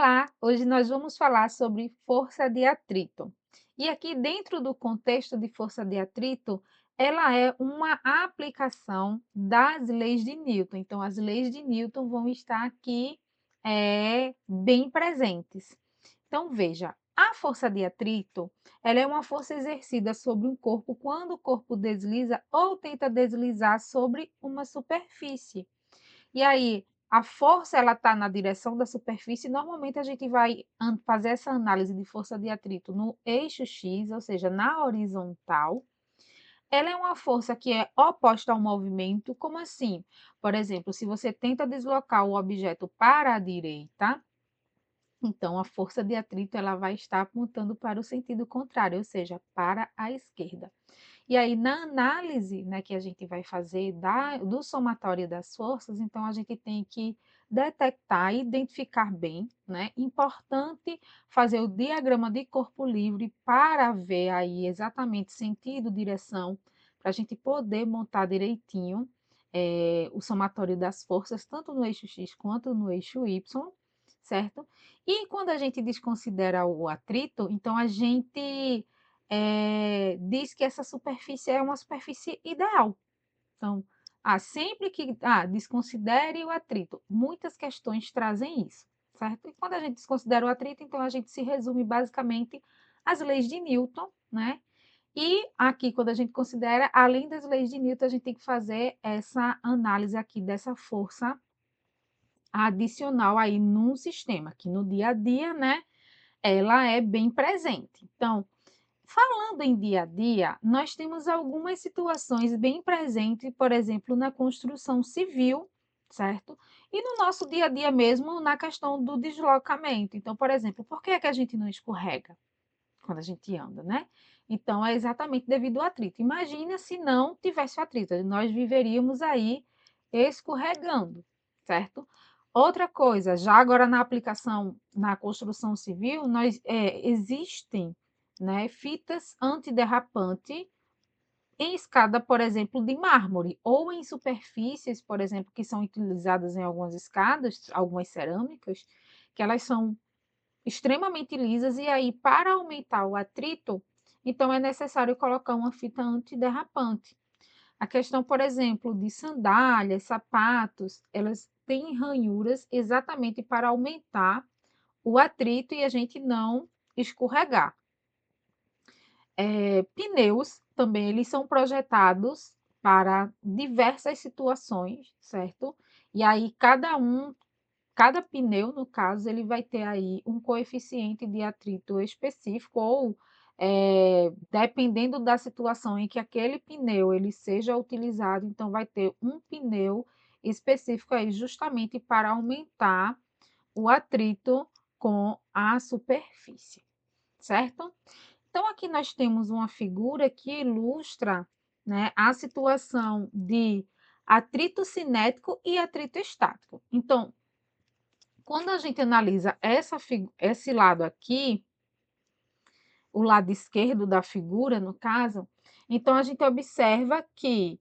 Olá, hoje nós vamos falar sobre força de atrito. E aqui dentro do contexto de força de atrito, ela é uma aplicação das leis de Newton. Então, as leis de Newton vão estar aqui bem presentes. Então, veja, a força de atrito, ela é uma força exercida sobre um corpo quando o corpo desliza ou tenta deslizar sobre uma superfície. E aí, a força ela está na direção da superfície, normalmente a gente vai fazer essa análise de força de atrito no eixo X, ou seja, na horizontal. Ela é uma força que é oposta ao movimento, como assim? Por exemplo, se você tenta deslocar o objeto para a direita, então a força de atrito ela vai estar apontando para o sentido contrário, ou seja, para a esquerda. E aí, na análise, né, que a gente vai fazer do somatório das forças, então a gente tem que detectar e identificar bem, né? Importante fazer o diagrama de corpo livre para ver aí exatamente sentido, direção, para a gente poder montar direitinho o somatório das forças, tanto no eixo X quanto no eixo Y, certo? E quando a gente desconsidera o atrito, então a gente diz que essa superfície é uma superfície ideal. Então, sempre que desconsidere o atrito, muitas questões trazem isso, certo? E quando a gente desconsidera o atrito, então a gente se resume basicamente às leis de Newton, né? E aqui, quando a gente considera, além das leis de Newton, a gente tem que fazer essa análise aqui dessa força adicional aí num sistema, que no dia a dia, né, ela é bem presente. Então, falando em dia a dia, nós temos algumas situações bem presentes, por exemplo, na construção civil, certo? E no nosso dia a dia mesmo, na questão do deslocamento. Então, por exemplo, por que é que a gente não escorrega quando a gente anda, né? Então, é exatamente devido ao atrito. Imagina se não tivesse o atrito, nós viveríamos aí escorregando, certo? Outra coisa, já agora na aplicação na construção civil, existem, né, fitas antiderrapante em escada, por exemplo, de mármore, ou em superfícies, por exemplo, que são utilizadas em algumas escadas, algumas cerâmicas, que elas são extremamente lisas, e aí, para aumentar o atrito, então é necessário colocar uma fita antiderrapante. A questão, por exemplo, de sandálias, sapatos, elas têm ranhuras exatamente para aumentar o atrito e a gente não escorregar. Pneus também, eles são projetados para diversas situações, certo? E aí cada pneu, no caso, ele vai ter aí um coeficiente de atrito específico ou, dependendo da situação em que aquele pneu ele seja utilizado, então vai ter um pneu específico aí justamente para aumentar o atrito com a superfície, certo? Então aqui nós temos uma figura que ilustra, né, a situação de atrito cinético e atrito estático. Então, quando a gente analisa esse lado aqui, o lado esquerdo da figura, no caso, então a gente observa que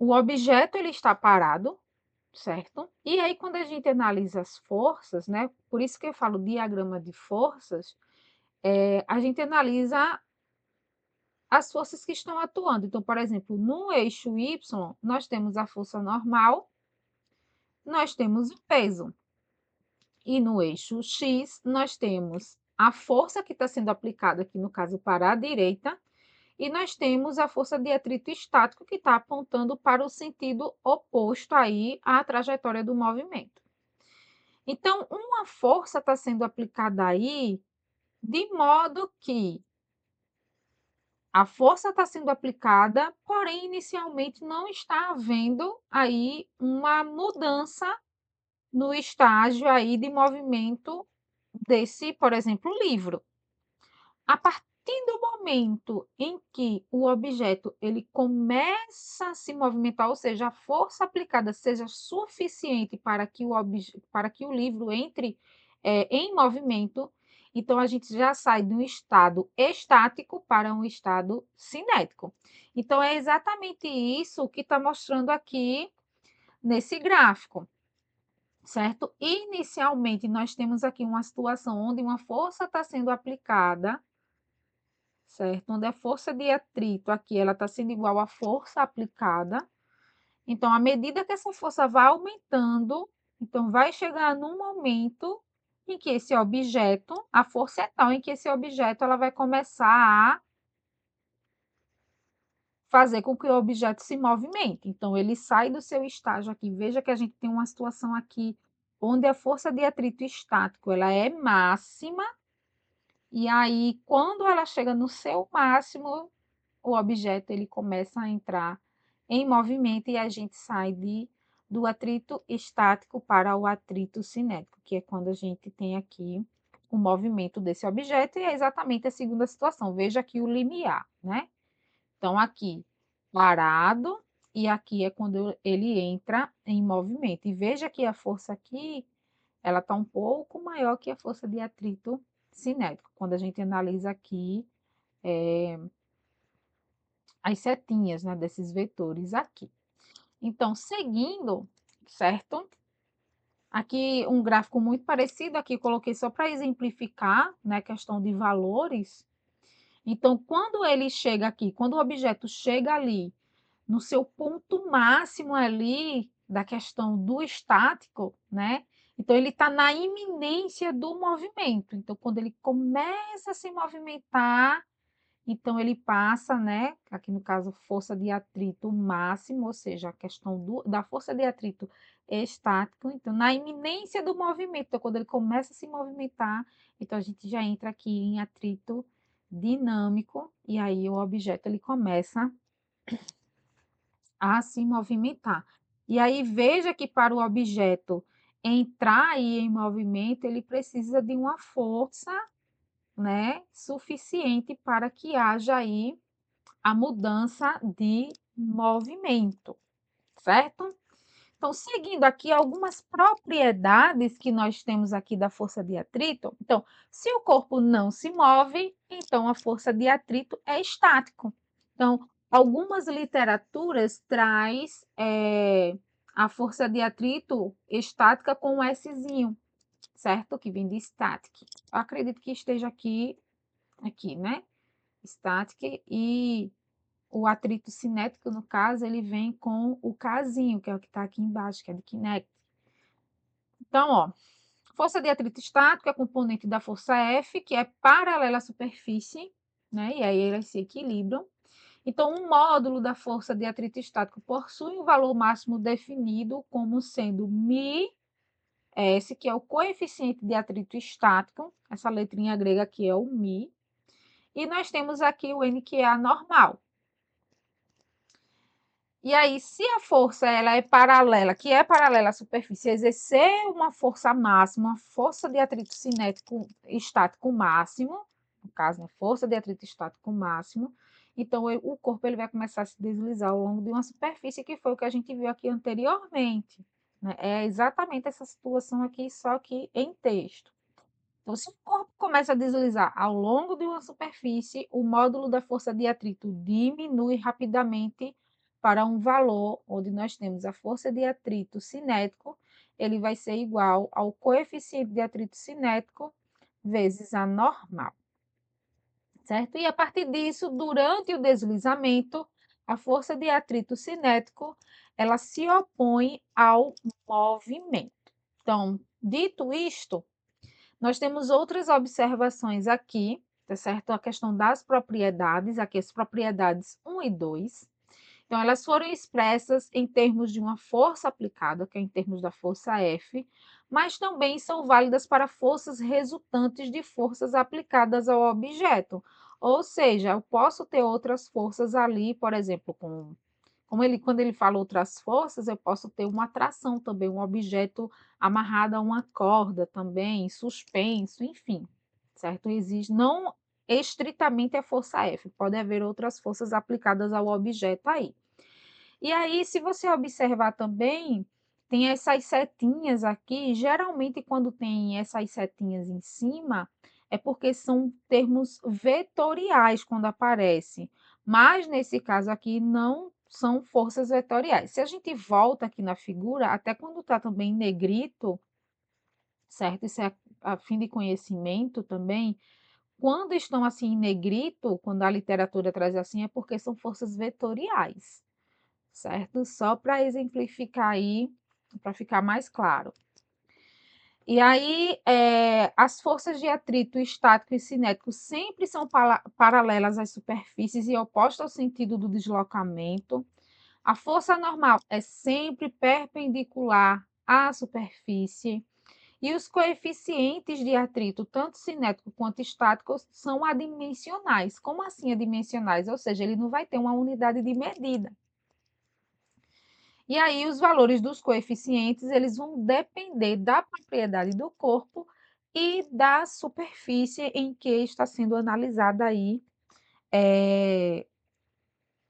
o objeto ele está parado, certo? E aí, quando a gente analisa as forças, né? Por isso que eu falo diagrama de forças, a gente analisa as forças que estão atuando. Então, por exemplo, no eixo Y, nós temos a força normal, nós temos o peso. E no eixo X, nós temos a força que está sendo aplicada aqui, no caso, para a direita, e nós temos a força de atrito estático, que está apontando para o sentido oposto aí à trajetória do movimento. Então, uma força está sendo aplicada aí, de modo que a força está sendo aplicada, porém, inicialmente não está havendo aí uma mudança no estágio aí de movimento desse, por exemplo, livro. A partir do momento em que o objeto ele começa a se movimentar, ou seja, a força aplicada seja suficiente para que o livro entre em movimento, então a gente já sai de um estado estático para um estado cinético. Então é exatamente isso que está mostrando aqui nesse gráfico, certo? Inicialmente, nós temos aqui uma situação onde uma força está sendo aplicada, certo? Onde a força de atrito aqui, ela está sendo igual à força aplicada. Então, à medida que essa força vai aumentando, então vai chegar num momento em que esse objeto, a força é tal em que esse objeto ela vai começar a fazer com que o objeto se movimente. Então, ele sai do seu estágio aqui. Veja que a gente tem uma situação aqui onde a força de atrito estático ela é máxima, e aí, quando ela chega no seu máximo, o objeto ele começa a entrar em movimento e a gente sai do atrito estático para o atrito cinético, que é quando a gente tem aqui o movimento desse objeto, e é exatamente a segunda situação. Veja aqui o limiar, né? Então, aqui parado, e aqui é quando ele entra em movimento. E veja que a força aqui, ela está um pouco maior que a força de atrito cinético, quando a gente analisa aqui as setinhas, né, desses vetores aqui. Então, seguindo, certo? Aqui um gráfico muito parecido, aqui coloquei só para exemplificar, né, questão de valores. Então, quando ele chega aqui, quando o objeto chega ali no seu ponto máximo ali da questão do estático, né? Então ele está na iminência do movimento. Então, quando ele começa a se movimentar, então ele passa, né? Aqui no caso, força de atrito máximo, ou seja, a questão da força de atrito estático. Então, na iminência do movimento, então, quando ele começa a se movimentar, então a gente já entra aqui em atrito dinâmico, e aí o objeto ele começa a se movimentar. E aí veja que para o objeto entrar aí em movimento, ele precisa de uma força, né, suficiente para que haja aí a mudança de movimento, certo? Então, seguindo aqui algumas propriedades que nós temos aqui da força de atrito. Então, se o corpo não se move, então a força de atrito é estático. Então, algumas literaturas traz a força de atrito estática com um Szinho, certo? Que vem de static. Eu acredito que esteja aqui, né? Static e o atrito cinético, no caso, ele vem com o Kzinho, que é o que está aqui embaixo, que é de kinetic. Então, ó, força de atrito estático é componente da força F, que é paralela à superfície, né? E aí elas se equilibram. Então, um módulo da força de atrito estático possui um valor máximo definido como sendo μs, que é o coeficiente de atrito estático. Essa letrinha grega aqui é o μ. E nós temos aqui o n, que é a normal. E aí, se a força ela é paralela, que é paralela à superfície, exercer uma força máxima, força de atrito cinético estático máximo, no caso, né, força de atrito estático máximo, então o corpo ele vai começar a se deslizar ao longo de uma superfície, que foi o que a gente viu aqui anteriormente, né? É exatamente essa situação aqui, só que em texto. Então, se o corpo começa a deslizar ao longo de uma superfície, o módulo da força de atrito diminui rapidamente para um valor onde nós temos a força de atrito cinético, ele vai ser igual ao coeficiente de atrito cinético vezes a normal, certo? E a partir disso, durante o deslizamento, a força de atrito cinético, ela se opõe ao movimento. Então, dito isto, nós temos outras observações aqui, tá certo? A questão das propriedades, aqui as propriedades 1 e 2. Então, elas foram expressas em termos de uma força aplicada, que é em termos da força F, mas também são válidas para forças resultantes de forças aplicadas ao objeto. Ou seja, eu posso ter outras forças ali, por exemplo, quando ele fala outras forças, eu posso ter uma atração também, um objeto amarrado a uma corda também, suspenso, enfim, certo? Existe não estritamente a força F, pode haver outras forças aplicadas ao objeto aí. E aí, se você observar também, tem essas setinhas aqui, geralmente quando tem essas setinhas em cima, é porque são termos vetoriais quando aparece. Mas nesse caso aqui não são forças vetoriais. Se a gente volta aqui na figura, até quando está também em negrito, certo? Isso é a fim de conhecimento também. Quando estão assim em negrito, quando a literatura traz assim, é porque são forças vetoriais, certo? Só para exemplificar aí, para ficar mais claro. E aí, as forças de atrito estático e cinético sempre são paralelas às superfícies e opostas ao sentido do deslocamento. A força normal é sempre perpendicular à superfície. E os coeficientes de atrito, tanto cinético quanto estático, são adimensionais. Como assim adimensionais? Ou seja, ele não vai ter uma unidade de medida. E aí os valores dos coeficientes, eles vão depender da propriedade do corpo e da superfície em que está sendo analisada aí,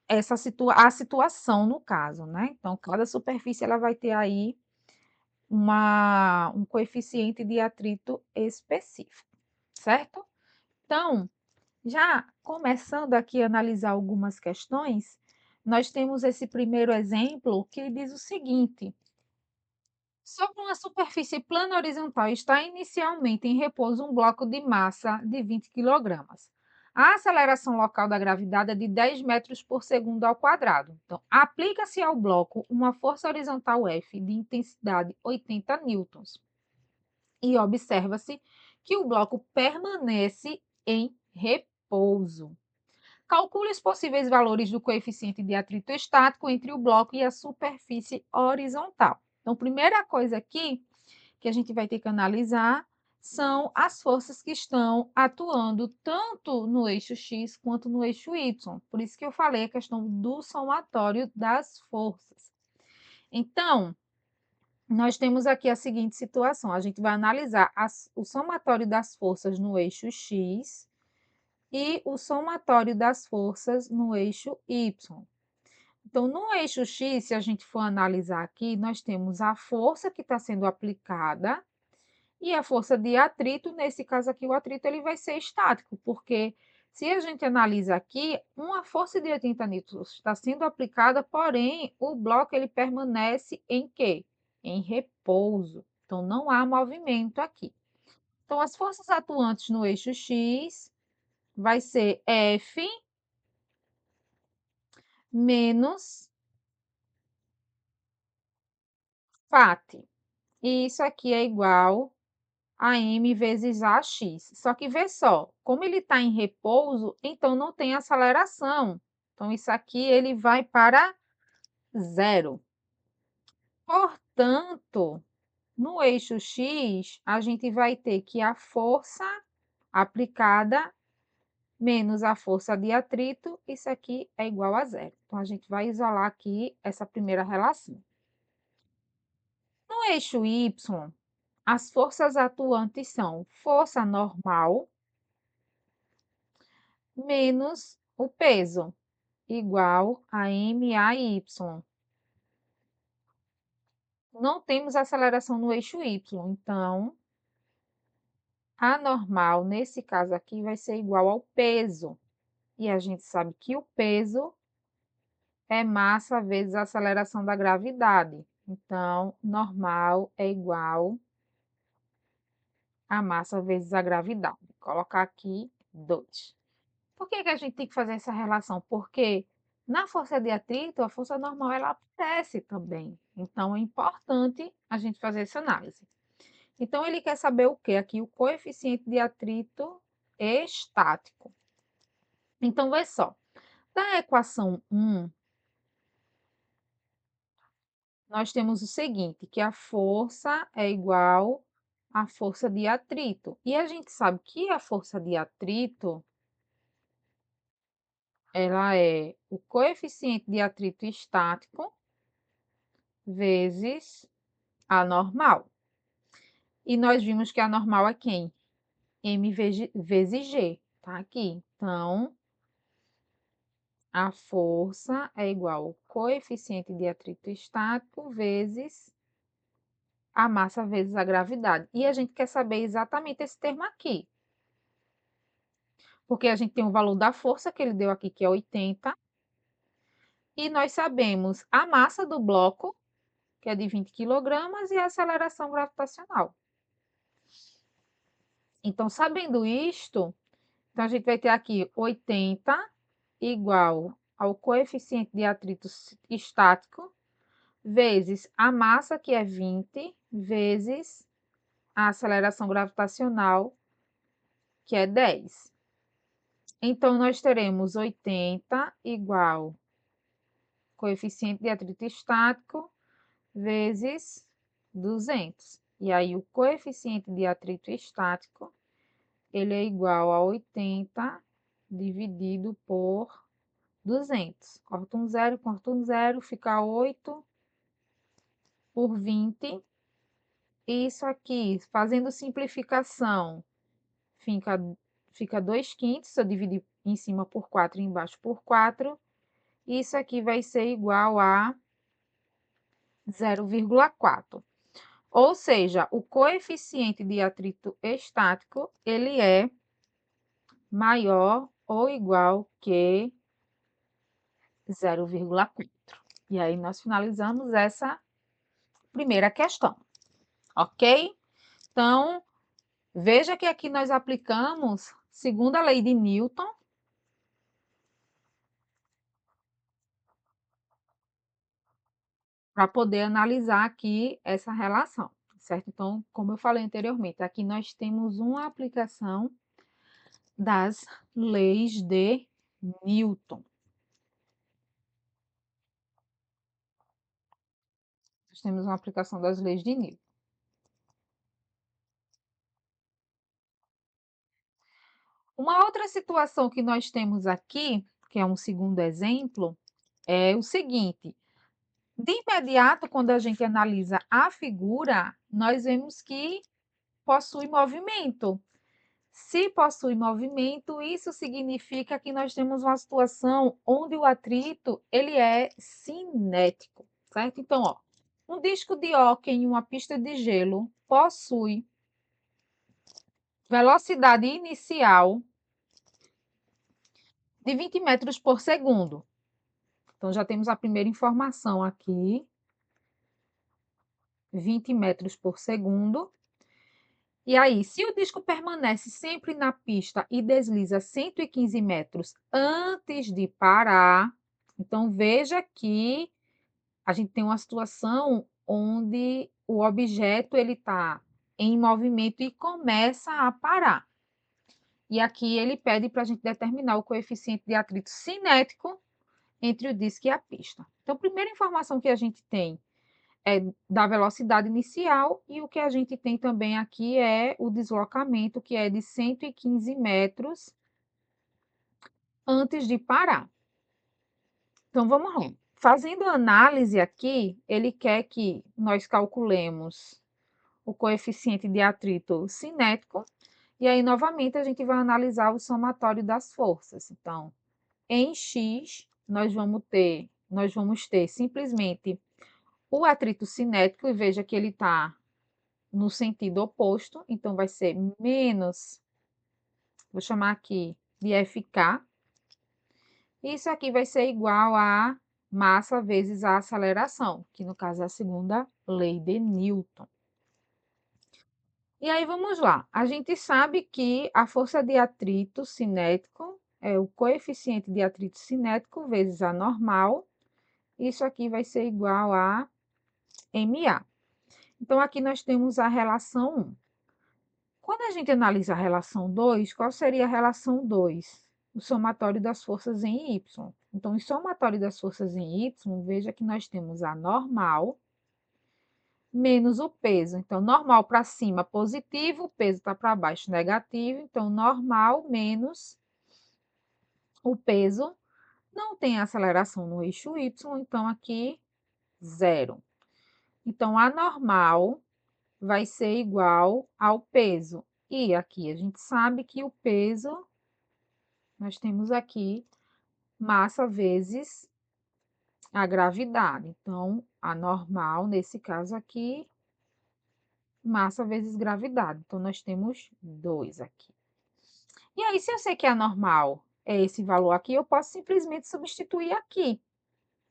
a situação no caso, né. Então cada superfície ela vai ter aí um coeficiente de atrito específico, certo? Então, já começando aqui a analisar algumas questões, nós temos esse primeiro exemplo que diz o seguinte: sobre uma superfície plana horizontal está inicialmente em repouso um bloco de massa de 20 quilogramas. A aceleração local da gravidade é de 10 metros por segundo ao quadrado. Então, aplica-se ao bloco uma força horizontal F de intensidade 80 newtons e observa-se que o bloco permanece em repouso. Calcule os possíveis valores do coeficiente de atrito estático entre o bloco e a superfície horizontal. Então, primeira coisa aqui que a gente vai ter que analisar são as forças que estão atuando tanto no eixo X quanto no eixo Y. Por isso que eu falei a questão do somatório das forças. Então, nós temos aqui a seguinte situação: a gente vai analisar o somatório das forças no eixo X e o somatório das forças no eixo Y. Então, no eixo X, se a gente for analisar aqui, nós temos a força que está sendo aplicada e a força de atrito. Nesse caso aqui, o atrito ele vai ser estático, porque se a gente analisa aqui, uma força de 80 newtons está sendo aplicada, porém, o bloco ele permanece em quê? Em repouso. Então, não há movimento aqui. Então, as forças atuantes no eixo X vai ser F menos FAT. E isso aqui é igual a m vezes ax. Só que vê só, como ele está em repouso, então não tem aceleração. Então, isso aqui ele vai para zero. Portanto, no eixo X, a gente vai ter que a força aplicada menos a força de atrito, isso aqui é igual a zero. Então, a gente vai isolar aqui essa primeira relação. No eixo Y, as forças atuantes são força normal menos o peso, igual a MAY. Não temos aceleração no eixo Y, então a normal, nesse caso aqui, vai ser igual ao peso. E a gente sabe que o peso é massa vezes a aceleração da gravidade. Então, normal é igual a massa vezes a gravidade. Vou colocar aqui 2. Por que que a gente tem que fazer essa relação? Porque na força de atrito, a força normal ela aparece também. Então, é importante a gente fazer essa análise. Então, ele quer saber o quê? Aqui, o coeficiente de atrito estático. Então, vê só. Da equação 1, nós temos o seguinte, que a força é igual à força de atrito. E a gente sabe que a força de atrito ela é o coeficiente de atrito estático vezes a normal. E nós vimos que a normal é quem? M vezes G, tá aqui. Então, a força é igual ao coeficiente de atrito estático vezes a massa vezes a gravidade. E a gente quer saber exatamente esse termo aqui. Porque a gente tem o valor da força que ele deu aqui, que é 80, E nós sabemos a massa do bloco, que é de 20 quilogramas, e a aceleração gravitacional. Então, sabendo isto, então a gente vai ter aqui 80 igual ao coeficiente de atrito estático, vezes a massa, que é 20, vezes a aceleração gravitacional, que é 10. Então, nós teremos 80 igual coeficiente de atrito estático vezes 200. E aí, o coeficiente de atrito estático, ele é igual a 80 dividido por 200. Corta um zero, fica 8 por 20. Isso aqui, fazendo simplificação, fica, fica 2 quintos, se eu dividir em cima por 4 e embaixo por 4. Isso aqui vai ser igual a 0,4. Ou seja, o coeficiente de atrito estático, ele é maior ou igual que 0,4. E aí, nós finalizamos essa primeira questão, ok? Então, veja que aqui nós aplicamos segunda lei de Newton, para poder analisar aqui essa relação, certo? Então, como eu falei anteriormente, aqui nós temos uma aplicação das leis de Newton. Nós temos uma aplicação das leis de Newton. Uma outra situação que nós temos aqui, que é um segundo exemplo, é o seguinte: de imediato, quando a gente analisa a figura, nós vemos que possui movimento. Se possui movimento, isso significa que nós temos uma situação onde o atrito ele é cinético, certo? Então, ó, um disco de hóquei em uma pista de gelo possui velocidade inicial de 20 metros por segundo. Então, já temos a primeira informação aqui, 20 metros por segundo. E aí, se o disco permanece sempre na pista e desliza 115 metros antes de parar, então veja que a gente tem uma situação onde o objeto ele está em movimento e começa a parar. E aqui ele pede para a gente determinar o coeficiente de atrito cinético entre o disco e a pista. Então, a primeira informação que a gente tem é da velocidade inicial, e o que a gente tem também aqui é o deslocamento, que é de 115 metros antes de parar. Então, vamos lá. Fazendo a análise aqui, ele quer que nós calculemos o coeficiente de atrito cinético, e aí, novamente, a gente vai analisar o somatório das forças. Então, em X, nós vamos ter simplesmente o atrito cinético, e veja que ele está no sentido oposto, então vai ser menos, vou chamar aqui de FK. Isso aqui vai ser igual a massa vezes a aceleração, que no caso é a segunda lei de Newton. E aí vamos lá. A gente sabe que a força de atrito cinético é o coeficiente de atrito cinético vezes a normal. Isso aqui vai ser igual a MA. Então, aqui nós temos a relação 1. Quando a gente analisa a relação 2, qual seria a relação 2? O somatório das forças em Y. Então, o somatório das forças em Y, veja que nós temos a normal menos o peso. Então, normal para cima, positivo, o peso está para baixo, negativo. Então, normal menos o peso. Não tem aceleração no eixo Y, então aqui, zero. Então, a normal vai ser igual ao peso. E aqui a gente sabe que o peso, nós temos aqui massa vezes a gravidade. Então, a normal, nesse caso aqui, massa vezes gravidade. Então, nós temos 2 aqui. E aí, se eu sei que a normal é esse valor aqui, eu posso simplesmente substituir aqui.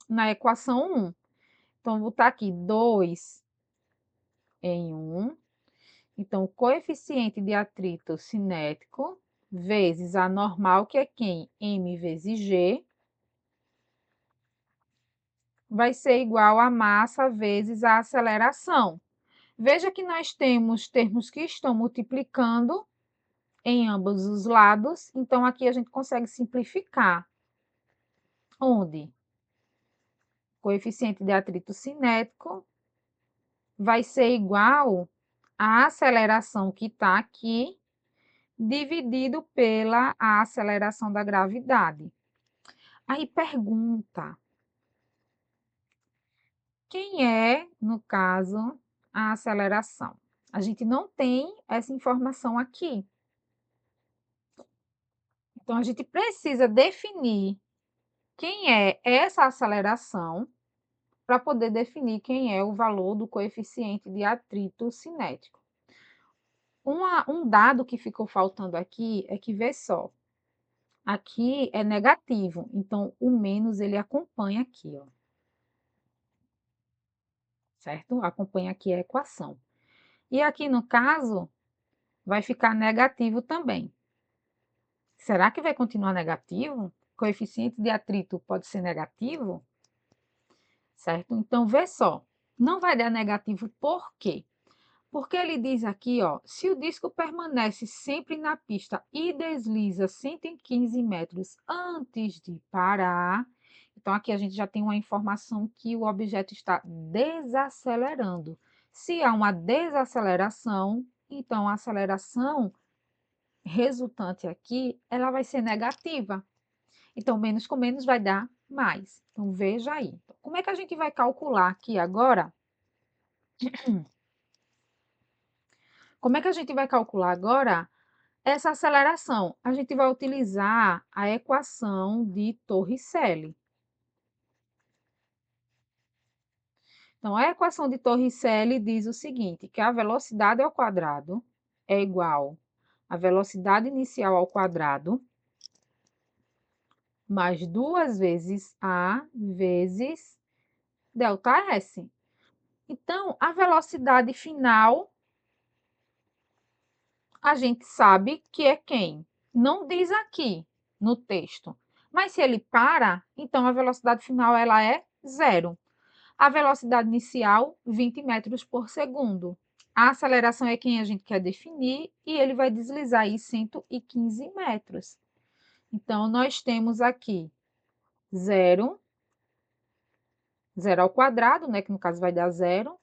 na equação 1. Então, vou botar aqui 2 em 1. Então, o coeficiente de atrito cinético vezes a normal, que é quem? M vezes G, vai ser igual a massa vezes a aceleração. Veja que nós temos termos que estão multiplicando em ambos os lados, então aqui a gente consegue simplificar. Onde? Coeficiente de atrito cinético vai ser igual à aceleração que está aqui, dividido pela aceleração da gravidade. Aí pergunta, quem é, no caso, a aceleração? A gente não tem essa informação aqui. Então, a gente precisa definir quem é essa aceleração para poder definir quem é o valor do coeficiente de atrito cinético. Um dado que ficou faltando aqui é que, vê só, aqui é negativo, então o menos ele acompanha aqui, ó. Certo? Acompanha aqui a equação. E aqui no caso, vai ficar negativo também. Será que vai continuar negativo? Coeficiente de atrito pode ser negativo? Certo? Então, vê só, não vai dar negativo por quê? Porque ele diz aqui, ó, se o disco permanece sempre na pista e desliza 115 metros antes de parar, então aqui a gente já tem uma informação que o objeto está desacelerando. Se há uma desaceleração, então a aceleração resultante aqui, ela vai ser negativa. Então, menos com menos vai dar mais. Então, veja aí. Então, como é que a gente vai calcular aqui agora? Como é que a gente vai calcular agora essa aceleração? A gente vai utilizar a equação de Torricelli. Então, a equação de Torricelli diz o seguinte, que a velocidade ao quadrado é igual à velocidade inicial ao quadrado mais 2 vezes A vezes ΔS. Então, a velocidade final, a gente sabe que é quem? Não diz aqui no texto. Mas se ele para, então a velocidade final ela é zero. A velocidade inicial, 20 metros por segundo. A aceleração é quem a gente quer definir e ele vai deslizar aí 115 metros. Então, nós temos aqui zero, zero ao quadrado, né, que no caso vai dar zero.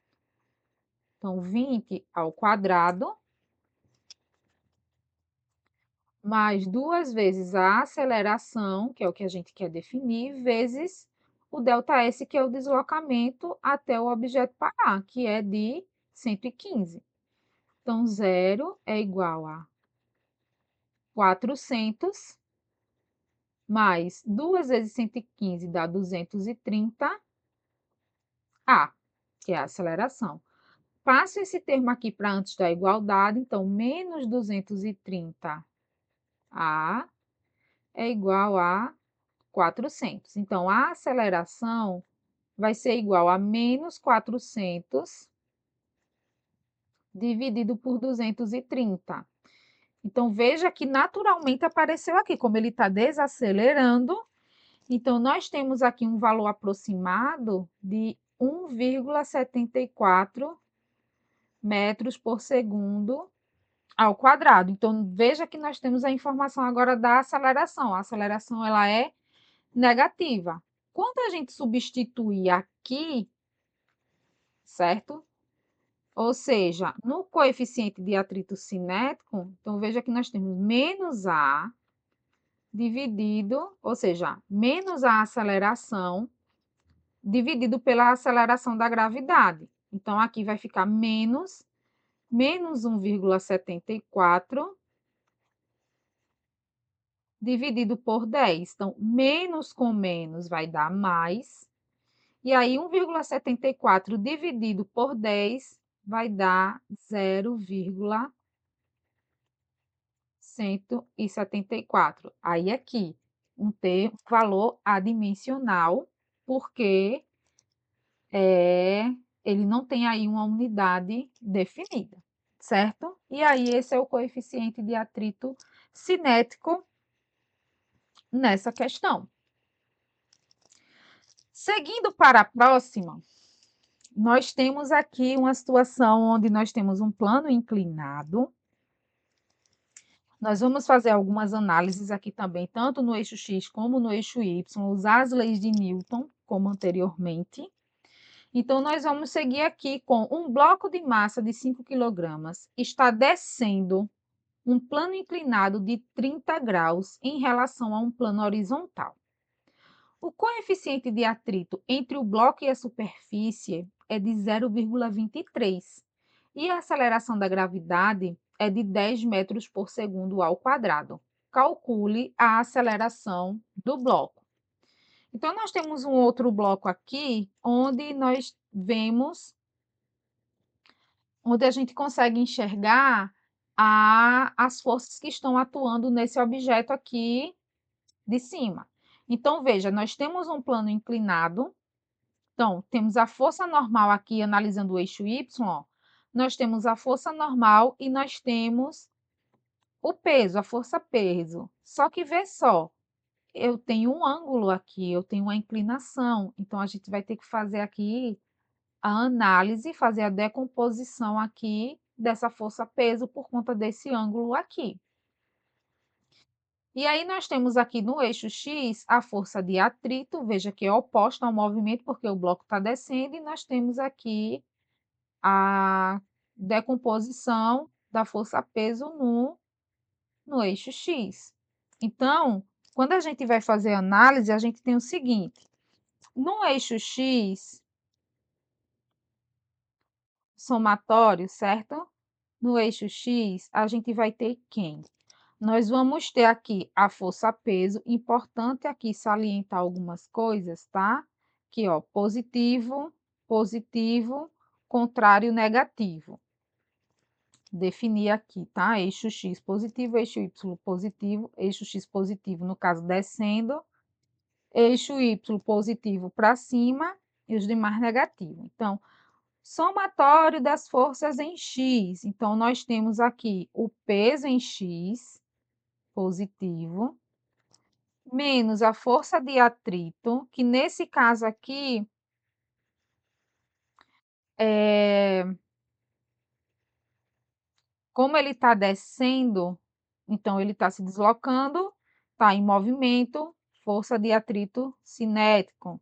Então, 20 ao quadrado, mais 2 vezes a aceleração, que é o que a gente quer definir, vezes o ΔS, que é o deslocamento até o objeto parar, que é de 115. Então, zero é igual a 400, mais 2 vezes 115 dá 230 A, que é a aceleração. Passo esse termo aqui para antes da igualdade, então, menos 230 A é igual a 400. Então, a aceleração vai ser igual a menos 400 dividido por 230. Então, veja que naturalmente apareceu aqui, como ele está desacelerando. Então, nós temos aqui um valor aproximado de 1,74 metros por segundo ao quadrado. Então, veja que nós temos a informação agora da aceleração. A aceleração ela é negativa. Quando a gente substituir aqui, certo? Ou seja, no coeficiente de atrito cinético, então veja que nós temos menos A dividido, ou seja, menos a aceleração dividido pela aceleração da gravidade. Então, aqui vai ficar menos 1,74 dividido por 10. Então, menos com menos vai dar mais. E aí, 1,74 dividido por 10 vai dar 0,174. Aí, aqui, um valor adimensional porque ele não tem aí uma unidade definida, certo? E aí esse é o coeficiente de atrito cinético nessa questão. Seguindo para a próxima, nós temos aqui uma situação onde nós temos um plano inclinado. Nós vamos fazer algumas análises aqui também, tanto no eixo X como no eixo Y, usar as leis de Newton, como anteriormente. Então, nós vamos seguir aqui com um bloco de massa de 5 quilogramas, está descendo um plano inclinado de 30 graus em relação a um plano horizontal. O coeficiente de atrito entre o bloco e a superfície é de 0,23 e a aceleração da gravidade é de 10 metros por segundo ao quadrado. Calcule a aceleração do bloco. Então, nós temos um outro bloco aqui, onde nós vemos, onde a gente consegue enxergar as forças que estão atuando nesse objeto aqui de cima. Então, veja, nós temos um plano inclinado. Então, temos a força normal aqui, analisando o eixo Y, ó. Nós temos a força normal e nós temos o peso, a força-peso. Só que vê só, eu tenho um ângulo aqui, eu tenho uma inclinação. Então, a gente vai ter que fazer aqui a análise, fazer a decomposição aqui dessa força-peso por conta desse ângulo aqui. E aí, nós temos aqui no eixo X a força de atrito, veja que é oposta ao movimento, porque o bloco está descendo, e nós temos aqui a decomposição da força-peso no eixo X. Então, quando a gente vai fazer análise, a gente tem o seguinte: no eixo X, somatório, certo? No eixo X, a gente vai ter quem? Nós vamos ter aqui a força-peso. Importante aqui salientar algumas coisas, tá? Aqui, ó, positivo, positivo, contrário, negativo. Definir aqui, tá? Eixo X positivo, eixo Y positivo, eixo X positivo, no caso, descendo, eixo Y positivo para cima e os demais negativo. Então, somatório das forças em X. Então, nós temos aqui o peso em X, positivo, menos a força de atrito, que nesse caso aqui, como ele está descendo, então ele está se deslocando, está em movimento, força de atrito cinético.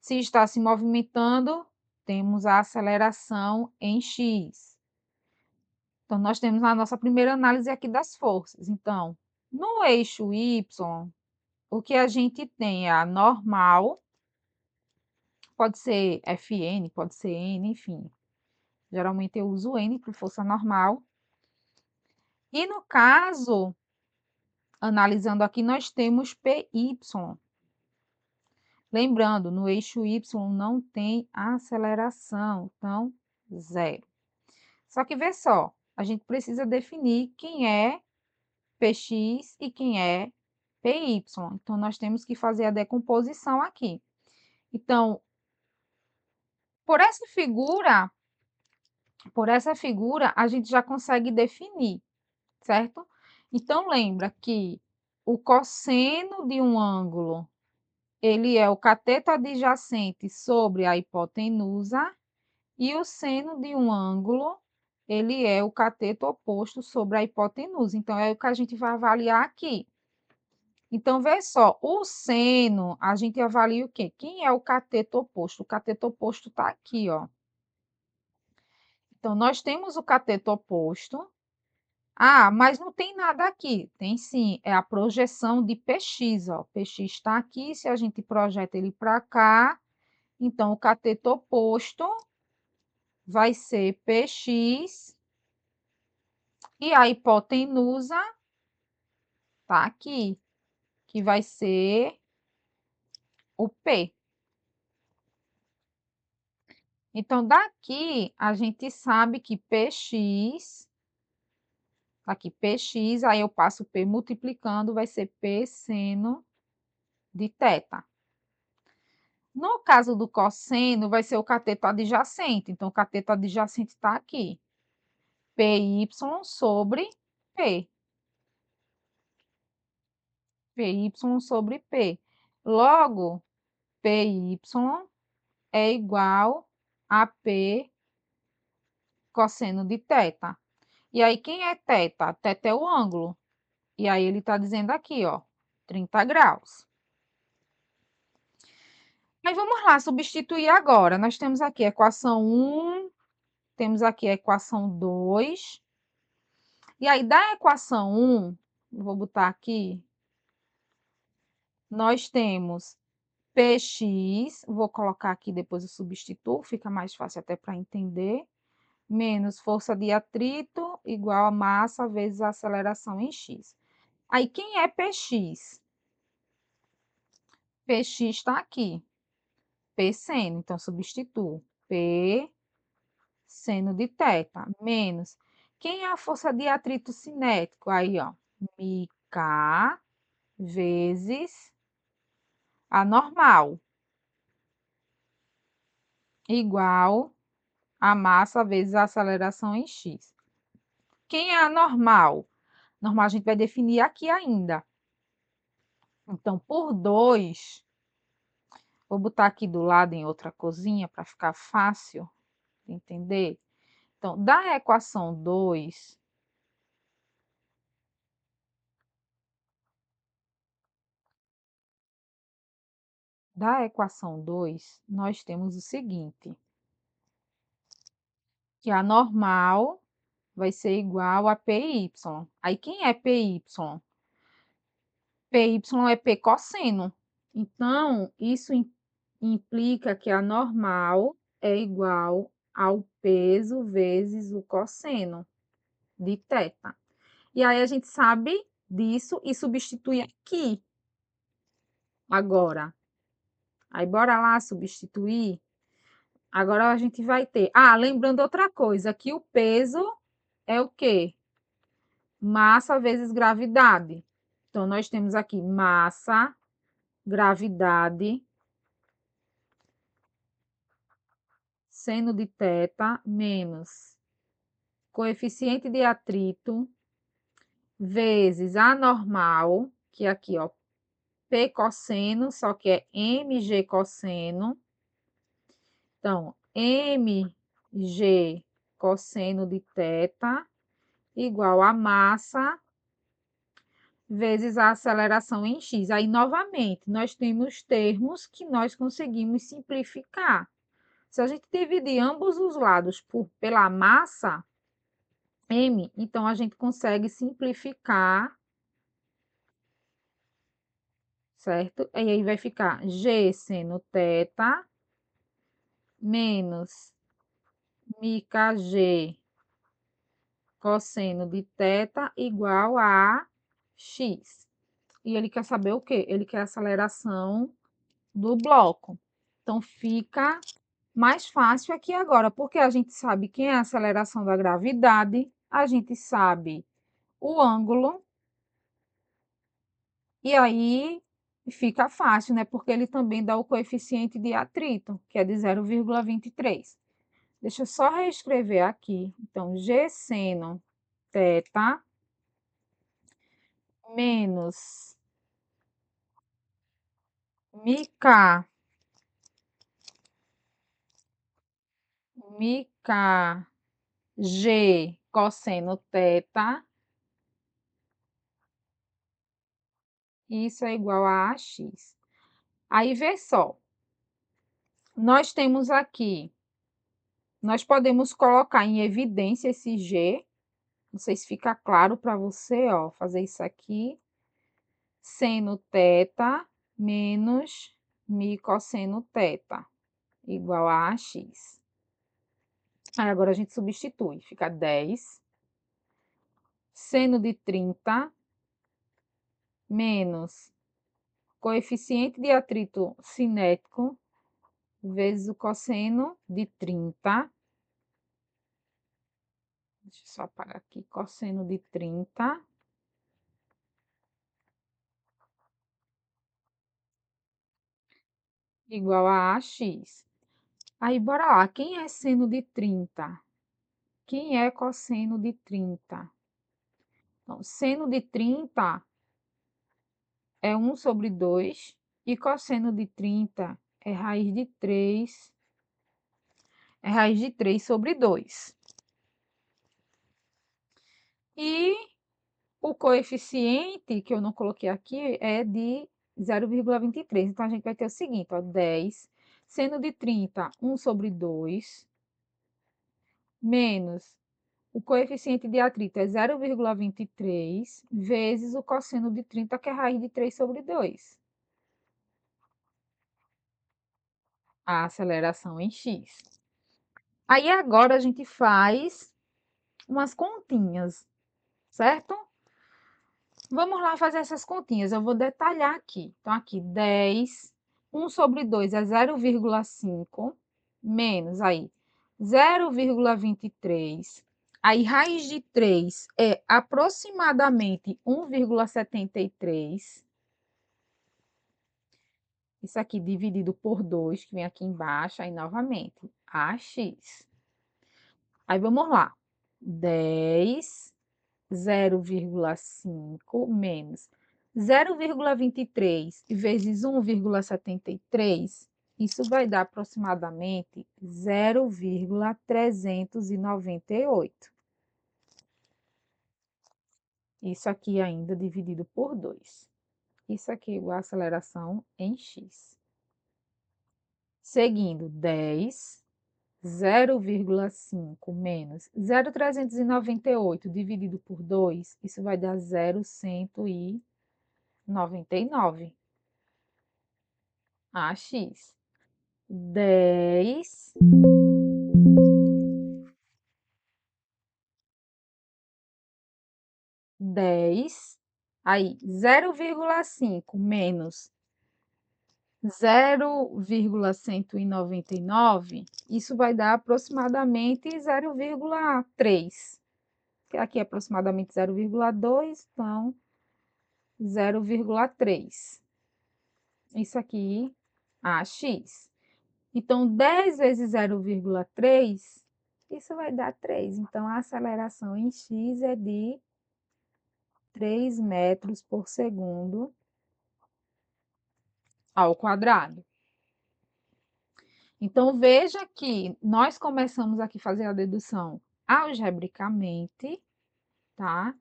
Se está se movimentando, temos a aceleração em x. Então, nós temos a nossa primeira análise aqui das forças. Então, no eixo y, o que a gente tem é a normal, pode ser Fn, pode ser N, enfim. Geralmente eu uso N por força normal. E no caso, analisando aqui, nós temos PY. Lembrando, no eixo Y não tem aceleração, então, zero. Só que vê só, a gente precisa definir quem é PX e quem é PY. Então, nós temos que fazer a decomposição aqui. Então, por essa figura, a gente já consegue definir, certo? Então, lembra que o cosseno de um ângulo, ele é o cateto adjacente sobre a hipotenusa, e o seno de um ângulo, ele é o cateto oposto sobre a hipotenusa. Então, é o que a gente vai avaliar aqui. Então, vê só, o seno, a gente avalia o quê? Quem é o cateto oposto? O cateto oposto está aqui, ó. Então, nós temos o cateto oposto. Ah, mas não tem nada aqui. Tem sim, é a projeção de PX, ó. PX está aqui, se a gente projeta ele para cá, então o cateto oposto vai ser PX e a hipotenusa tá aqui, que vai ser o P. Então, daqui a gente sabe que PX, aqui PX, aí eu passo P multiplicando, vai ser P seno de θ. No caso do cosseno, vai ser o cateto adjacente. Então, o cateto adjacente está aqui. PY sobre P. PY sobre P. Logo, PY é igual a P cosseno de θ. E aí, quem é θ? Θ é o ângulo. E aí, ele está dizendo aqui, ó, 30 graus. Mas vamos lá, substituir agora. Nós temos aqui a equação 1, temos aqui a equação 2. E aí, da equação 1, vou botar aqui, nós temos Px, vou colocar aqui, depois eu substituo, fica mais fácil até para entender, menos força de atrito igual a massa vezes a aceleração em x. Aí, quem é Px? Px está aqui, P seno, então substituo. P seno de θ, menos. Quem é a força de atrito cinético? Aí, ó, μk vezes a normal, igual a massa vezes a aceleração em x. Quem é a normal? Normal a gente vai definir aqui ainda. Então, por 2, vou botar aqui do lado em outra cozinha para ficar fácil de entender. Então, da equação 2, nós temos o seguinte, que a normal vai ser igual a PY. Aí, quem é PY? PY é P cosseno. Então, isso implica que a normal é igual ao peso vezes o cosseno de θ. E aí, a gente sabe disso e substitui aqui agora. Aí, bora lá substituir. Agora, a gente vai ter... Ah, lembrando outra coisa, que o peso é o quê? Massa vezes gravidade. Então, nós temos aqui massa, gravidade, seno de θ, menos coeficiente de atrito, vezes a normal, que é aqui, ó, P cosseno, só que é mg cosseno. Então, mg cosseno de θ igual a massa vezes a aceleração em x. Aí, novamente, nós temos termos que nós conseguimos simplificar. Se a gente dividir ambos os lados pela massa, m, então a gente consegue simplificar, certo? E aí vai ficar g seno θ menos μkg cosseno de θ igual a x. E ele quer saber o quê? Ele quer a aceleração do bloco. Então, fica mais fácil aqui agora, porque a gente sabe quem é a aceleração da gravidade, a gente sabe o ângulo, e aí fica fácil, né? Porque ele também dá o coeficiente de atrito, que é de 0,23. Deixa eu só reescrever aqui. Então, G seno θ menos μk, μkg cosseno θ, isso é igual a AX. Aí, vê só, nós temos aqui, nós podemos colocar em evidência esse G, não sei se fica claro para você, ó, fazer isso aqui, seno θ menos mi cosseno θ, igual a AX. Aí, agora a gente substitui, fica 10, seno de 30 menos coeficiente de atrito cinético vezes o cosseno de 30. Deixa eu só apagar aqui, cosseno de 30. igual a AX. Aí, bora lá. Quem é seno de 30? Quem é cosseno de 30? Então, seno de 30 é 1/2 e cosseno de 30 é raiz de 3/2. E o coeficiente, que eu não coloquei aqui, é de 0,23. Então, a gente vai ter o seguinte, ó, 10, seno de 30, 1/2, menos o coeficiente de atrito é 0,23, vezes o cosseno de 30, que é raiz de 3/2. A aceleração em x. Aí, agora, a gente faz umas continhas, certo? Vamos lá fazer essas continhas, eu vou detalhar aqui. Então, aqui, 10, 1/2 é 0,5, menos aí 0,23. Aí, raiz de 3 é aproximadamente 1,73. Isso aqui dividido por 2, que vem aqui embaixo, aí novamente, AX. Aí, vamos lá. 10 0,5 menos 0,23 vezes 1,73, isso vai dar aproximadamente 0,398. Isso aqui ainda dividido por 2. Isso aqui é igual a aceleração em x. Seguindo, 10, 0,5 menos 0,398 dividido por 2, isso vai dar 0,199. AX. 10, 10, aí 0,5 menos 0,199, isso vai dar aproximadamente 0,3, que aqui é aproximadamente 0,2, então 0,3. Isso aqui, AX. Então, 10 vezes 0,3, isso vai dar 3. Então, a aceleração em x é de 3 metros por segundo ao quadrado. Então, veja que nós começamos aqui a fazer a dedução algebricamente, tá?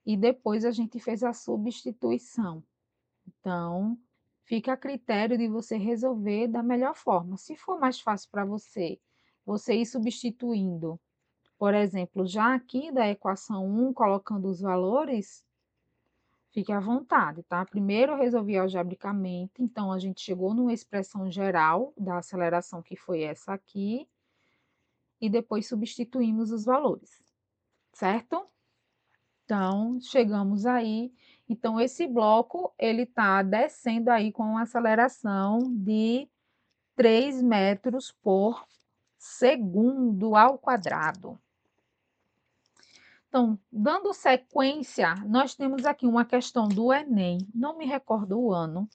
E depois a gente fez a substituição. Então, fica a critério de você resolver da melhor forma. Se for mais fácil para você, você ir substituindo, por exemplo, já aqui da equação 1, colocando os valores, fique à vontade, tá? Primeiro eu resolvi algebricamente, então a gente chegou numa expressão geral da aceleração, que foi essa aqui, e depois substituímos os valores, certo? Então, chegamos aí. Então, esse bloco, ele está descendo aí com uma aceleração de 3 metros por segundo ao quadrado. Então, dando sequência, nós temos aqui uma questão do Enem, não me recordo o ano,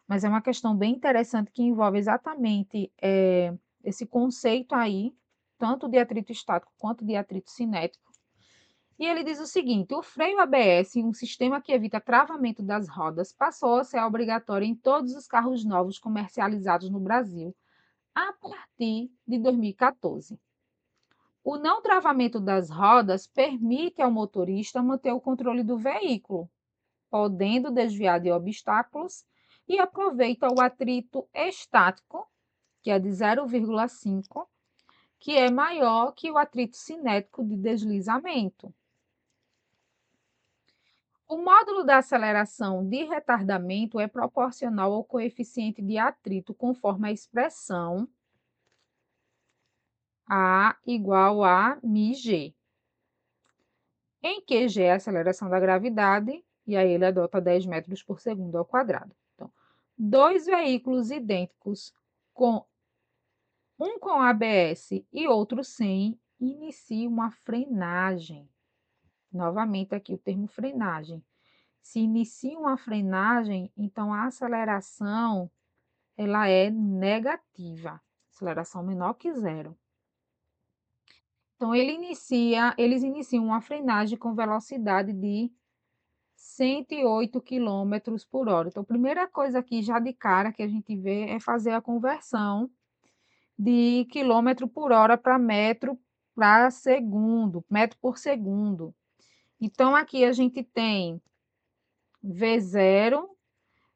mas é uma questão bem interessante que envolve exatamente esse conceito aí, tanto de atrito estático quanto de atrito cinético. E ele diz o seguinte: o freio ABS, um sistema que evita travamento das rodas, passou a ser obrigatório em todos os carros novos comercializados no Brasil a partir de 2014. O não travamento das rodas permite ao motorista manter o controle do veículo, podendo desviar de obstáculos, e aproveita o atrito estático, que é de 0,5, que é maior que o atrito cinético de deslizamento. O módulo da aceleração de retardamento é proporcional ao coeficiente de atrito, conforme a expressão A igual a μg, em que g é a aceleração da gravidade, e aí ele adota 10 metros por segundo ao quadrado. Então, dois veículos idênticos, um com ABS e outro sem, iniciam uma frenagem. Novamente aqui o termo frenagem. Se inicia uma frenagem, então a aceleração ela é negativa, aceleração menor que zero. Então, eles iniciam uma frenagem com velocidade de 108 quilômetros por hora. Então, a primeira coisa aqui, já de cara, que a gente vê é fazer a conversão de quilômetro por hora para metro para segundo, metro por segundo. Então, aqui a gente tem V0,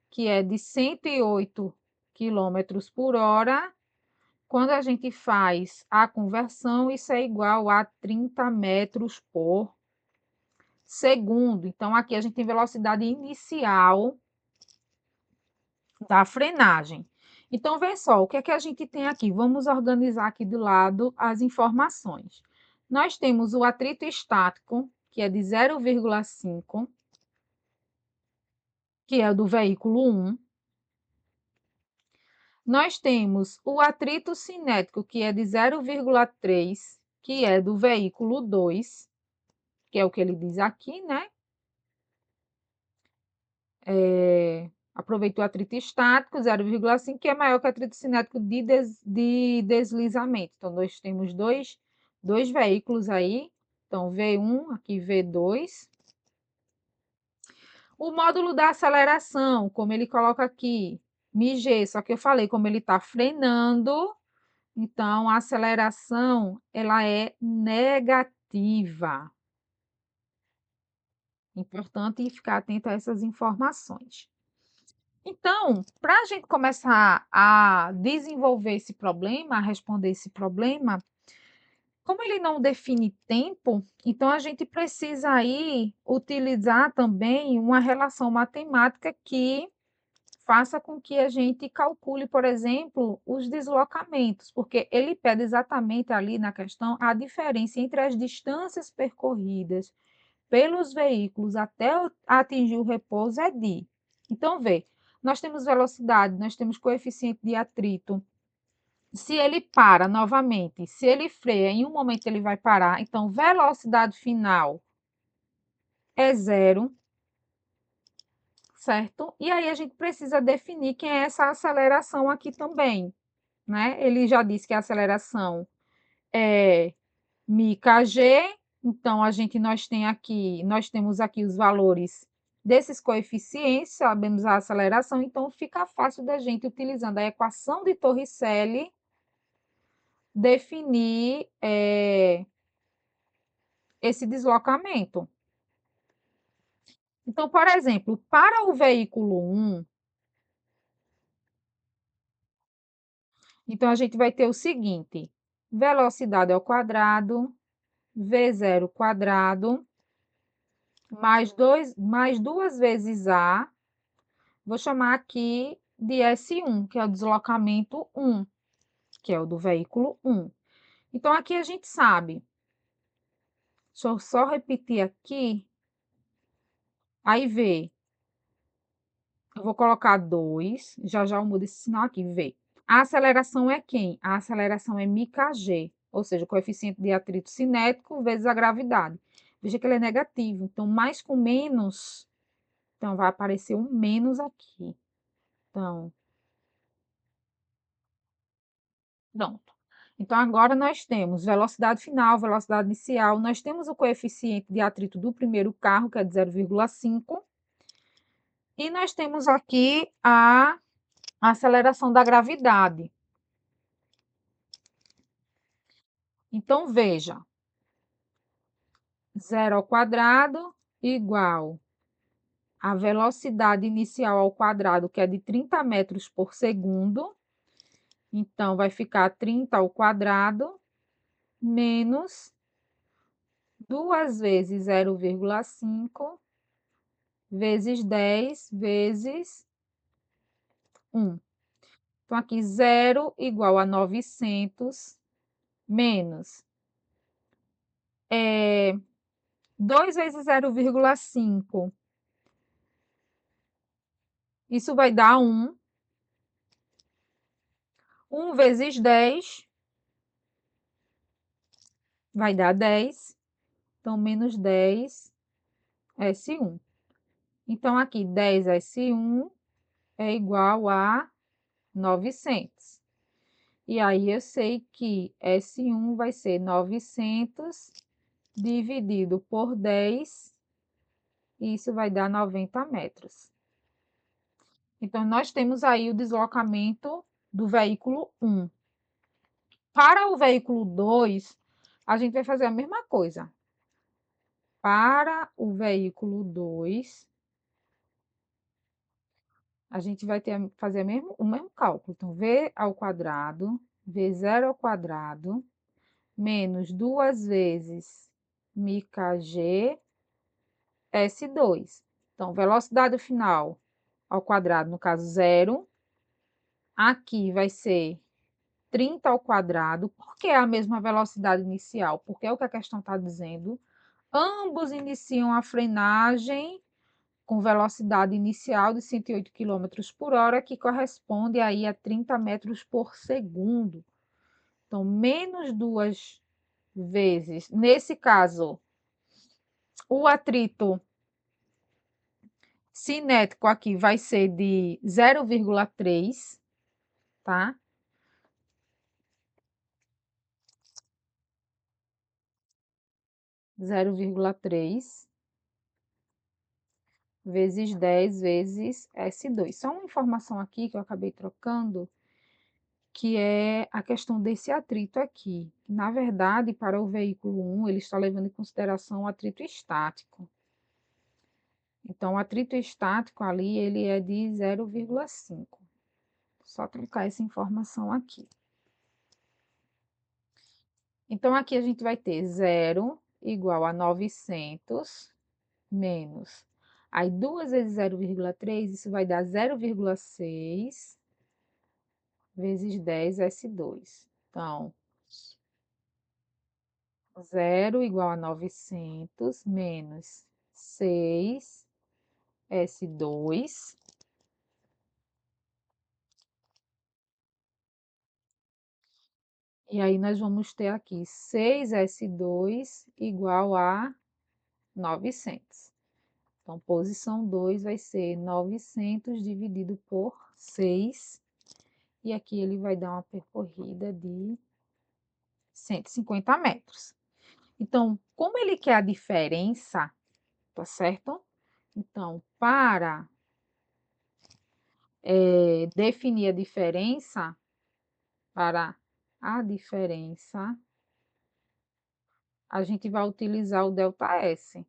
que é de 108 quilômetros por hora. Quando a gente faz a conversão, isso é igual a 30 metros por segundo. Então, aqui a gente tem velocidade inicial da frenagem. Então, vê só, o que é que a gente tem aqui? Vamos organizar aqui do lado as informações. Nós temos o atrito estático, que é de 0,5, que é o do veículo 1. Nós temos o atrito cinético, que é de 0,3, que é do veículo 2, que é o que ele diz aqui, né? Aproveitou o atrito estático, 0,5, que é maior que o atrito cinético de deslizamento. Então, nós temos dois veículos aí. Então, V1, aqui V2. O módulo da aceleração, como ele coloca aqui, MG, só que eu falei, como ele está frenando, então a aceleração ela é negativa. Importante ficar atento a essas informações. Então, para a gente começar a desenvolver esse problema, a responder esse problema, como ele não define tempo, então a gente precisa aí utilizar também uma relação matemática que faça com que a gente calcule, por exemplo, os deslocamentos, porque ele pede exatamente ali na questão a diferença entre as distâncias percorridas pelos veículos até atingir o repouso é de. Então, vê, nós temos velocidade, nós temos coeficiente de atrito. Se ele para novamente, se ele freia, em um momento ele vai parar, então velocidade final é zero, certo? E aí a gente precisa definir quem é essa aceleração aqui também, né? Ele já disse que a aceleração é μkg, então nós temos aqui os valores desses coeficientes, sabemos a aceleração, então fica fácil da gente, utilizando a equação de Torricelli, definir esse deslocamento. Então, por exemplo, para o veículo 1, então a gente vai ter o seguinte: velocidade ao quadrado, V0 quadrado, mais duas vezes A, vou chamar aqui de S1, que é o deslocamento 1, que é o do veículo 1. Então, aqui a gente sabe, deixa eu só repetir aqui, aí V, eu vou colocar 2, já já eu mudo esse sinal aqui, V. A aceleração é quem? A aceleração é μkg, ou seja, o coeficiente de atrito cinético vezes a gravidade. Veja que ele é negativo, então mais com menos, então vai aparecer um menos aqui. Então, pronto. Então, agora nós temos velocidade final, velocidade inicial, nós temos o coeficiente de atrito do primeiro carro, que é de 0,5, e nós temos aqui a aceleração da gravidade. Então, veja, 0 ao quadrado igual a velocidade inicial ao quadrado, que é de 30 metros por segundo. Então, vai ficar 30 ao quadrado menos 2 vezes 0,5 vezes 10 vezes 1. Então, aqui 0 igual a 900 menos 2 vezes 0,5. Isso vai dar 1. 1 vezes 10 vai dar 10. Então, menos 10 S1. Então, aqui 10 S1 é igual a 900. E aí, eu sei que S1 vai ser 900 dividido por 10, e isso vai dar 90 metros. Então, nós temos aí o deslocamento do veículo 1. Para o veículo 2, a gente vai fazer a mesma coisa. Para o veículo 2, a gente vai fazer o mesmo cálculo. Então, V ao quadrado, V0 ao quadrado, menos 2 vezes μkg S2. Então, velocidade final ao quadrado, no caso, 0. Aqui vai ser 30 ao quadrado. Por que a mesma velocidade inicial? Porque é o que a questão está dizendo. Ambos iniciam a frenagem com velocidade inicial de 108 km por hora, que corresponde aí a 30 metros por segundo. Então, menos 2 vezes. Nesse caso, o atrito cinético aqui vai ser de 0,3, tá? Zero vírgula três vezes 10 vezes S2. Só uma informação aqui que eu acabei trocando, que é a questão desse atrito aqui. Na verdade, para o veículo 1, ele está levando em consideração o atrito estático. Então, o atrito estático ali, ele é de 0,5. Só trocar essa informação aqui. Então, aqui a gente vai ter 0 igual a 900 menos. Aí, 2 vezes 0,3, isso vai dar 0,6 vezes 10 S2. Então, 0 igual a 900 menos 6 S2. E aí, nós vamos ter aqui 6 S2 igual a 900. Então, posição 2 vai ser 900 dividido por 6. E aqui ele vai dar uma percorrida de 150 metros. Então, como ele quer a diferença, tá certo? Então, para definir a diferença, a gente vai utilizar o ΔS.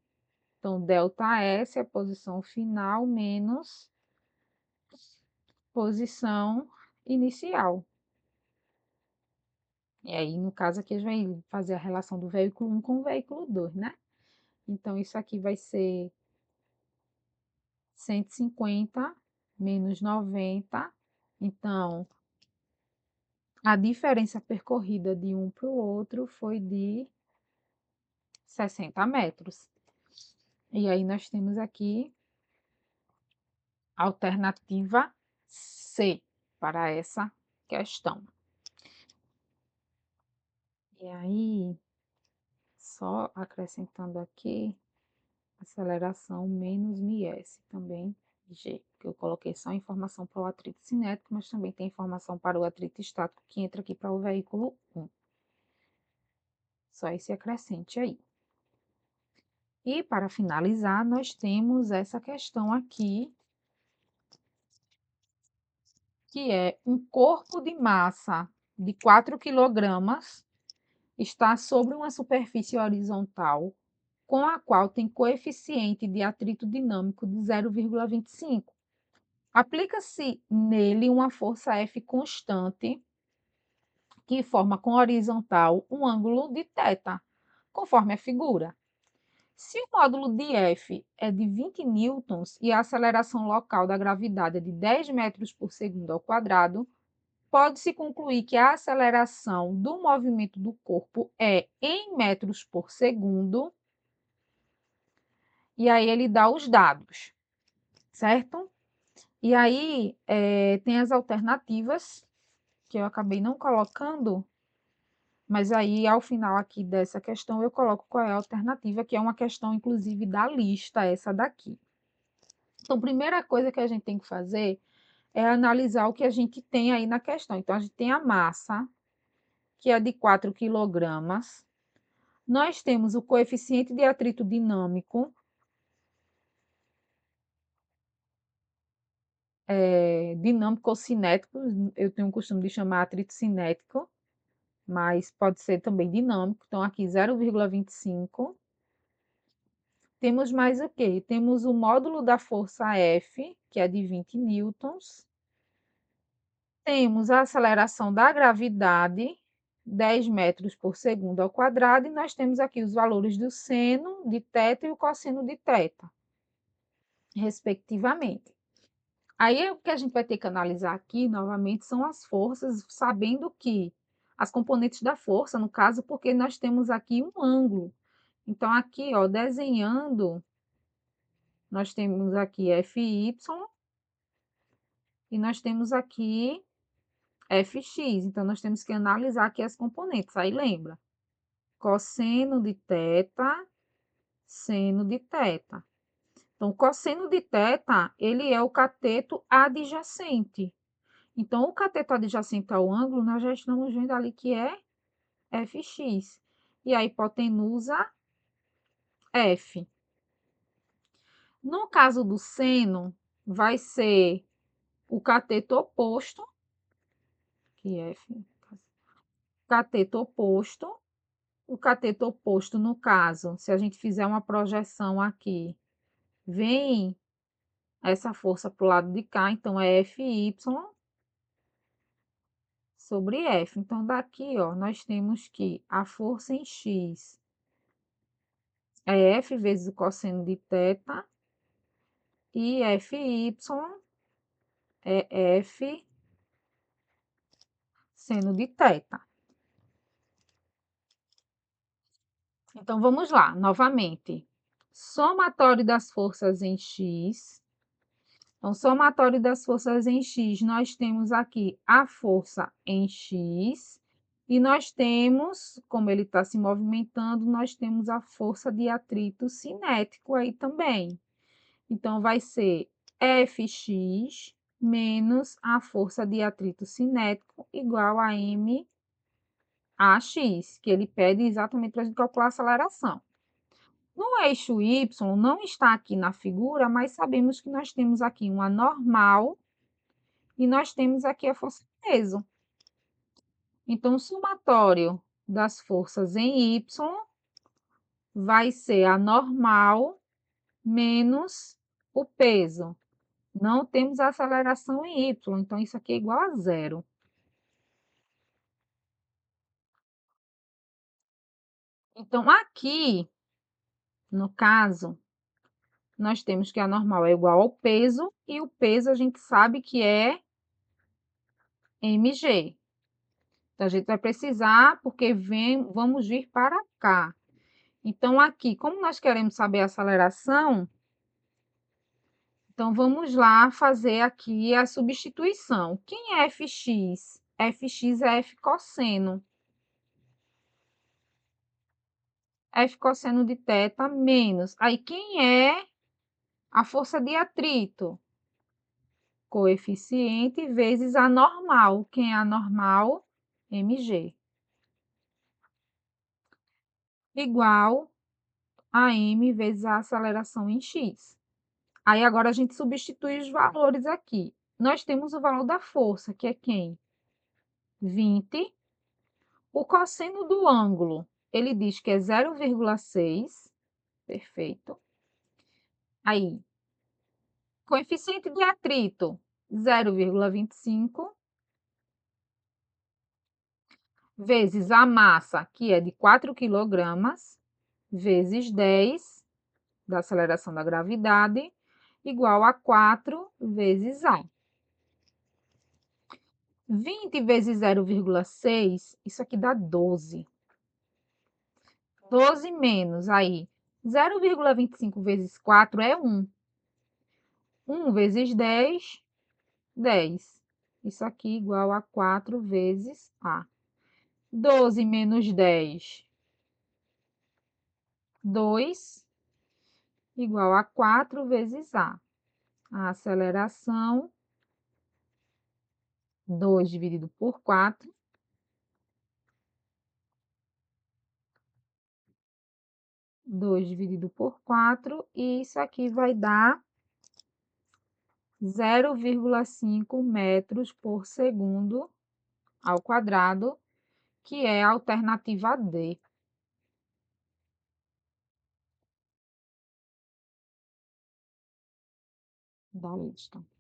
Então, ΔS é a posição final menos posição inicial. E aí, no caso aqui, a gente vai fazer a relação do veículo 1 com o veículo 2, né? Então, isso aqui vai ser 150 menos 90. Então, a diferença percorrida de um para o outro foi de 60 metros. E aí, nós temos aqui a alternativa C para essa questão. E aí, só acrescentando aqui, aceleração menos ms, também G, que eu coloquei só informação para o atrito cinético, mas também tem informação para o atrito estático, que entra aqui para o veículo 1. Só esse acrescente aí. E, para finalizar, nós temos essa questão aqui, que é um corpo de massa de 4 quilogramas está sobre uma superfície horizontal com a qual tem coeficiente de atrito dinâmico de 0,25. Aplica-se nele uma força F constante que forma com horizontal um ângulo de θ, conforme a figura. Se o módulo de F é de 20 newtons e a aceleração local da gravidade é de 10 metros por segundo ao quadrado, pode-se concluir que a aceleração do movimento do corpo é em metros por segundo. E aí ele dá os dados, certo? E aí tem as alternativas, que eu acabei não colocando, mas aí ao final aqui dessa questão eu coloco qual é a alternativa, que é uma questão inclusive da lista, essa daqui. Então, primeira coisa que a gente tem que fazer é analisar o que a gente tem aí na questão. Então, a gente tem a massa, que é de 4 quilogramas. Nós temos o coeficiente de atrito dinâmico, dinâmico ou cinético, eu tenho o costume de chamar atrito cinético, mas pode ser também dinâmico. Então, aqui 0,25. Temos mais o quê? Temos o módulo da força F, que é de 20 newtons. Temos a aceleração da gravidade, 10 metros por segundo ao quadrado, e nós temos aqui os valores do seno de θ e o cosseno de θ, respectivamente. Aí o que a gente vai ter que analisar aqui, novamente, são as forças, sabendo que as componentes da força, no caso, porque nós temos aqui um ângulo. Então, aqui, ó, desenhando, nós temos aqui FY e nós temos aqui FX. Então, nós temos que analisar aqui as componentes. Aí, lembra, cosseno de θ, seno de θ. Então, o cosseno de θ, ele é o cateto adjacente. Então, o cateto adjacente ao ângulo, nós já estamos vendo ali que é FX. E a hipotenusa, F. No caso do seno, vai ser o cateto oposto, que é F, cateto oposto. O cateto oposto, no caso, se a gente fizer uma projeção aqui, vem essa força para o lado de cá, então é FY sobre F. Então, daqui, ó, nós temos que a força em X é F vezes o cosseno de θ e FY é F seno de θ. Então, vamos lá, novamente. Somatório das forças em X. Então, somatório das forças em X, nós temos aqui a força em X. E nós temos, como ele está se movimentando, nós temos a força de atrito cinético aí também. Então, vai ser Fx menos a força de atrito cinético igual a mAx, que ele pede exatamente para a gente calcular a aceleração. No eixo Y, não está aqui na figura, mas sabemos que nós temos aqui uma normal e nós temos aqui a força de peso. Então, o somatório das forças em Y vai ser a normal menos o peso. Não temos a aceleração em Y, então isso aqui é igual a zero. Então, aqui, no caso, nós temos que a normal é igual ao peso, e o peso a gente sabe que é mg. Então, a gente vai precisar, porque vamos vir para cá. Então, aqui, como nós queremos saber a aceleração, então vamos lá fazer aqui a substituição. Quem é Fx? Fx é F cosseno. F cosseno de θ menos. Aí, quem é a força de atrito? Coeficiente vezes a normal. Quem é a normal? Mg. Igual a m vezes a aceleração em x. Aí, agora, a gente substitui os valores aqui. Nós temos o valor da força, que é quem? 20. O cosseno do ângulo, ele diz que é 0,6. Perfeito. Aí, coeficiente de atrito, 0,25, vezes a massa, que é de 4 quilogramas, vezes 10 da aceleração da gravidade, igual a 4 vezes A. 20 vezes 0,6, isso aqui dá 12. 12 menos, aí, 0,25 vezes 4 é 1. 1 vezes 10, 10. Isso aqui igual a 4 vezes A. 12 menos 10, 2, igual a 4 vezes A. A aceleração 2 dividido por 4, 2 dividido por 4, e isso aqui vai dar 0,5 metros por segundo ao quadrado, que é a alternativa D da lista.